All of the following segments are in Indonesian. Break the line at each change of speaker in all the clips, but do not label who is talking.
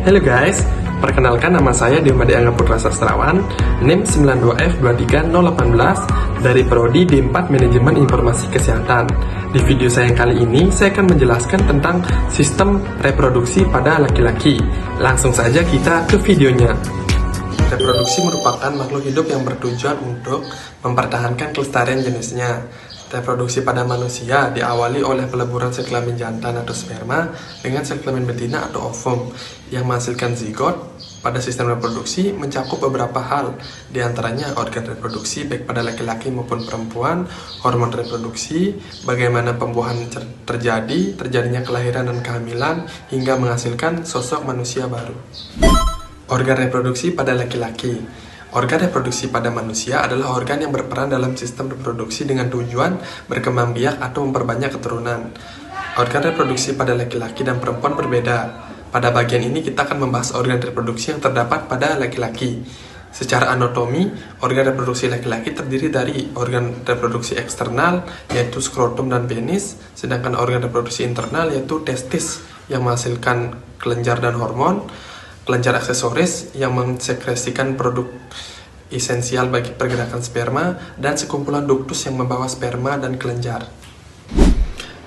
Halo guys, perkenalkan nama saya Diomade Angga Putra Sastrawan, NIM 92F23018 dari Prodi D4 Manajemen Informasi Kesehatan. Di video saya yang kali ini, saya akan menjelaskan tentang sistem reproduksi pada laki-laki. Langsung saja kita ke videonya. Reproduksi merupakan makhluk hidup yang bertujuan untuk mempertahankan kelestarian jenisnya. Reproduksi pada manusia diawali oleh peleburan sel kelamin jantan atau sperma dengan sel kelamin betina atau ovum yang menghasilkan zigot. Pada sistem reproduksi mencakup beberapa hal, diantaranya organ reproduksi baik pada laki-laki maupun perempuan, hormon reproduksi, bagaimana pembuahan terjadinya kelahiran dan kehamilan, hingga menghasilkan sosok manusia baru. Organ reproduksi pada laki-laki. Organ reproduksi pada manusia adalah organ yang berperan dalam sistem reproduksi dengan tujuan berkembang biak atau memperbanyak keturunan. Organ reproduksi pada laki-laki dan perempuan berbeda. Pada bagian ini kita akan membahas organ reproduksi yang terdapat pada laki-laki. Secara anatomi, organ reproduksi laki-laki terdiri dari organ reproduksi eksternal, yaitu skrotum dan penis, sedangkan organ reproduksi internal yaitu testis yang menghasilkan kelenjar dan hormon, kelenjar aksesoris yang mensekresikan produk esensial bagi pergerakan sperma, dan sekumpulan duktus yang membawa sperma dan kelenjar.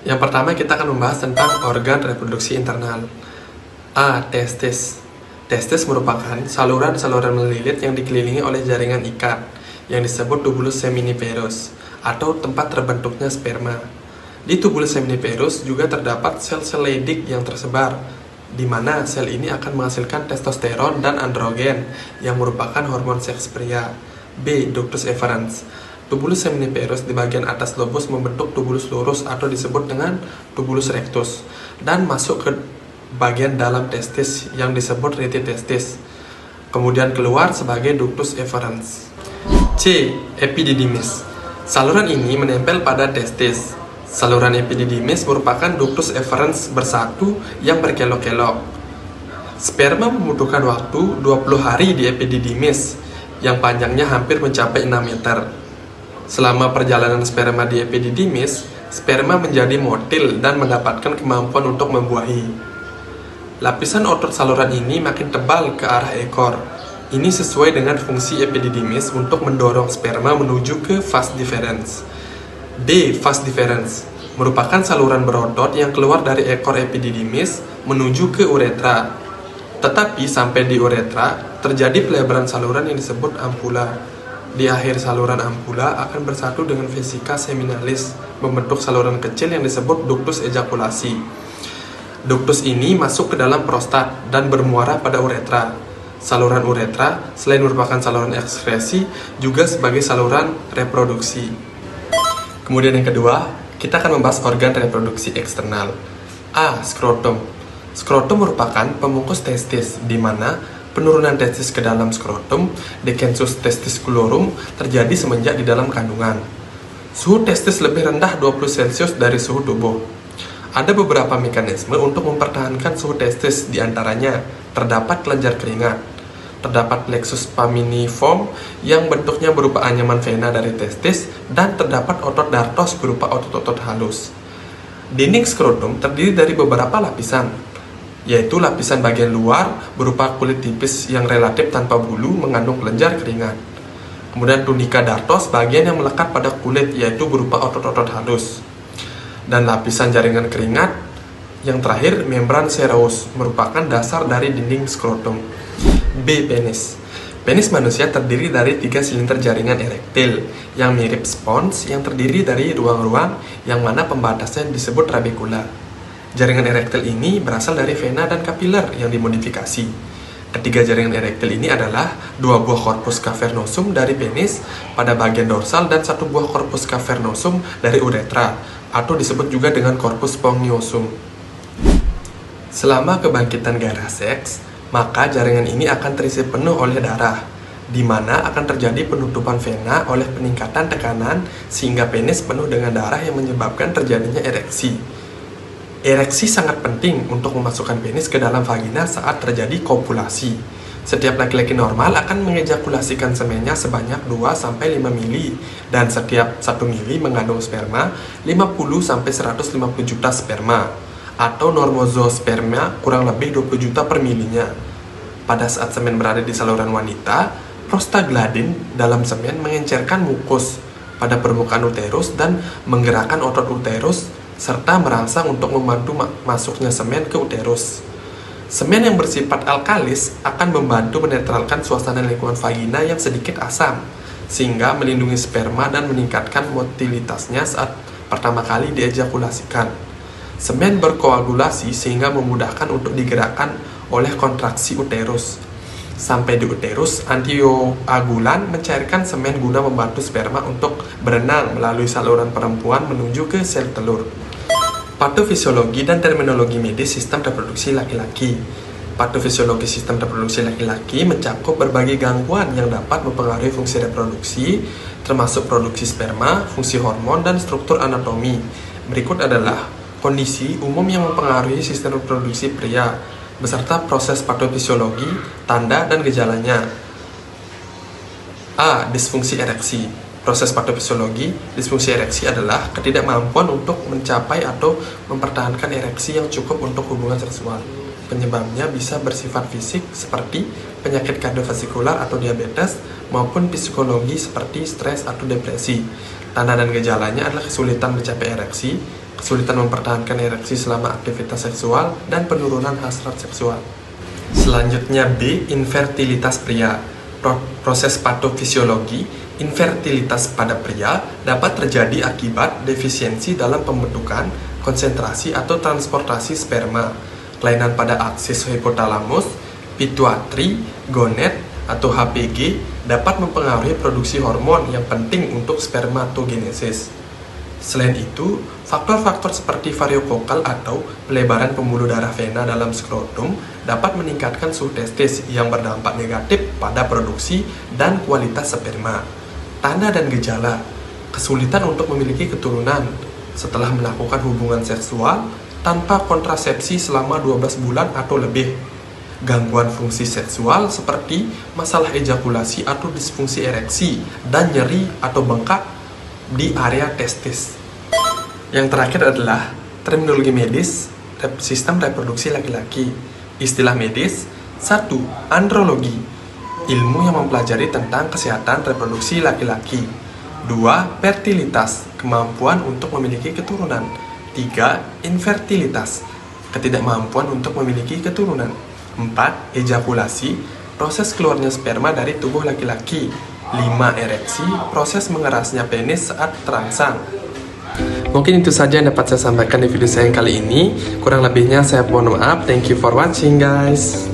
Yang pertama kita akan membahas tentang organ reproduksi internal. A. Testis. Testis merupakan saluran-saluran melilit yang dikelilingi oleh jaringan ikat yang disebut tubulus seminiferus atau tempat terbentuknya sperma. Di tubulus seminiferus juga terdapat sel-sel Leydig yang tersebar, di mana sel ini akan menghasilkan testosteron dan androgen yang merupakan hormon seks pria. B. Ductus efferens. Tubulus seminiferus di bagian atas lobus membentuk tubulus lurus atau disebut dengan tubulus rectus dan masuk ke bagian dalam testis yang disebut rete testis, kemudian keluar sebagai ductus efferens. C. Epididymis. Saluran ini menempel pada testis. Saluran epididymis merupakan ductus efferens bersatu yang berkelok-kelok. Sperma membutuhkan waktu 20 hari di epididymis yang panjangnya hampir mencapai 6 meter. Selama perjalanan sperma di epididymis, sperma menjadi motil dan mendapatkan kemampuan untuk membuahi. Lapisan otot saluran ini makin tebal ke arah ekor. Ini sesuai dengan fungsi epididymis untuk mendorong sperma menuju ke vas deferens. D. Vas deferens merupakan saluran berotot yang keluar dari ekor epididymis menuju ke uretra. Tetapi sampai di uretra terjadi pelebaran saluran yang disebut ampula. Di akhir saluran ampula akan bersatu dengan vesika seminalis membentuk saluran kecil yang disebut ductus ejakulasi. Ductus ini masuk ke dalam prostat dan bermuara pada uretra. Saluran uretra selain merupakan saluran ekskresi juga sebagai saluran reproduksi. Kemudian yang kedua, kita akan membahas organ reproduksi eksternal. A. Skrotum. Skrotum merupakan pembungkus testis, di mana penurunan testis ke dalam skrotum, decensus testicularum, terjadi semenjak di dalam kandungan. Suhu testis lebih rendah 20 Celcius dari suhu tubuh. Ada beberapa mekanisme untuk mempertahankan suhu testis, diantaranya terdapat kelenjar keringat, terdapat plexus paminiform yang bentuknya berupa anyaman vena dari testis, dan terdapat otot dartos berupa otot-otot halus. Dinding skrotum terdiri dari beberapa lapisan, yaitu lapisan bagian luar berupa kulit tipis yang relatif tanpa bulu mengandung kelenjar keringat. Kemudian tunika dartos bagian yang melekat pada kulit yaitu berupa otot-otot halus. Dan lapisan jaringan keringat yang terakhir membran sereus merupakan dasar dari dinding skrotum. B. Penis. Penis manusia terdiri dari 3 silinter jaringan erektil yang mirip spons yang terdiri dari ruang-ruang yang mana pembatasnya disebut trabekula. Jaringan erektil ini berasal dari vena dan kapiler yang dimodifikasi. Ketiga jaringan erektil ini adalah 2 buah corpus cavernosum dari penis pada bagian dorsal dan 1 buah corpus cavernosum dari uretra atau disebut juga dengan corpus spongiosum. Selama kebangkitan gairah seks, maka jaringan ini akan terisi penuh oleh darah, di mana akan terjadi penutupan vena oleh peningkatan tekanan sehingga penis penuh dengan darah yang menyebabkan terjadinya ereksi. Ereksi sangat penting untuk memasukkan penis ke dalam vagina saat terjadi kopulasi. Setiap laki-laki normal akan mengejakulasikan semennya sebanyak 2-5 mili, dan setiap 1 mili mengandung sperma 50-150 juta sperma. atau normozoospermia kurang lebih 20 juta per milinya. Pada saat semen berada di saluran wanita, prostaglandin dalam semen mengencerkan mukus pada permukaan uterus dan menggerakkan otot uterus serta merangsang untuk membantu masuknya semen ke uterus. Semen yang bersifat alkalis akan membantu menetralkan suasana lingkungan vagina yang sedikit asam, sehingga melindungi sperma dan meningkatkan motilitasnya saat pertama kali diejakulasikan. Semen berkoagulasi sehingga memudahkan untuk digerakkan oleh kontraksi uterus. Sampai di uterus, antioagulan mencairkan semen guna membantu sperma untuk berenang melalui saluran perempuan menuju ke sel telur. Patofisiologi dan terminologi medis sistem reproduksi laki-laki. Patofisiologi sistem reproduksi laki-laki mencakup berbagai gangguan yang dapat mempengaruhi fungsi reproduksi, termasuk produksi sperma, fungsi hormon, dan struktur anatomi. Berikut adalah kondisi umum yang mempengaruhi sistem reproduksi pria, beserta proses patofisiologi, tanda, dan gejalanya. A. Disfungsi ereksi. Proses patofisiologi, disfungsi ereksi adalah ketidakmampuan untuk mencapai atau mempertahankan ereksi yang cukup untuk hubungan seksual. Penyebabnya bisa bersifat fisik seperti penyakit kardiovaskular atau diabetes, maupun psikologi seperti stres atau depresi. Tanda dan gejalanya adalah kesulitan mencapai ereksi, kesulitan mempertahankan ereksi selama aktivitas seksual, dan penurunan hasrat seksual. Selanjutnya B. Infertilitas pria. Proses patofisiologi, infertilitas pada pria dapat terjadi akibat defisiensi dalam pembentukan, konsentrasi, atau transportasi sperma, kelainan pada aksis hipotalamus, pituitary, gonad, atau HPG dapat mempengaruhi produksi hormon yang penting untuk spermatogenesis. Selain itu, faktor-faktor seperti variokokal atau pelebaran pembuluh darah vena dalam skrotum dapat meningkatkan suhu testis yang berdampak negatif pada produksi dan kualitas sperma. Tanda dan gejala: kesulitan untuk memiliki keturunan setelah melakukan hubungan seksual tanpa kontrasepsi selama 12 bulan atau lebih. Gangguan fungsi seksual seperti masalah ejakulasi atau disfungsi ereksi dan nyeri atau bengkak di area testis. Yang terakhir adalah terminologi medis sistem reproduksi laki-laki. Istilah medis: 1. Andrologi, ilmu yang mempelajari tentang kesehatan reproduksi laki-laki. 2. Fertilitas, kemampuan untuk memiliki keturunan. 3. Infertilitas, ketidakmampuan untuk memiliki keturunan. 4. Ejakulasi, proses keluarnya sperma dari tubuh laki-laki. 5. Ereksi, proses mengerasnya penis saat terangsang. Mungkin itu saja yang dapat saya sampaikan di video saya yang kali ini. Kurang lebihnya saya mohon maaf. Thank you for watching guys.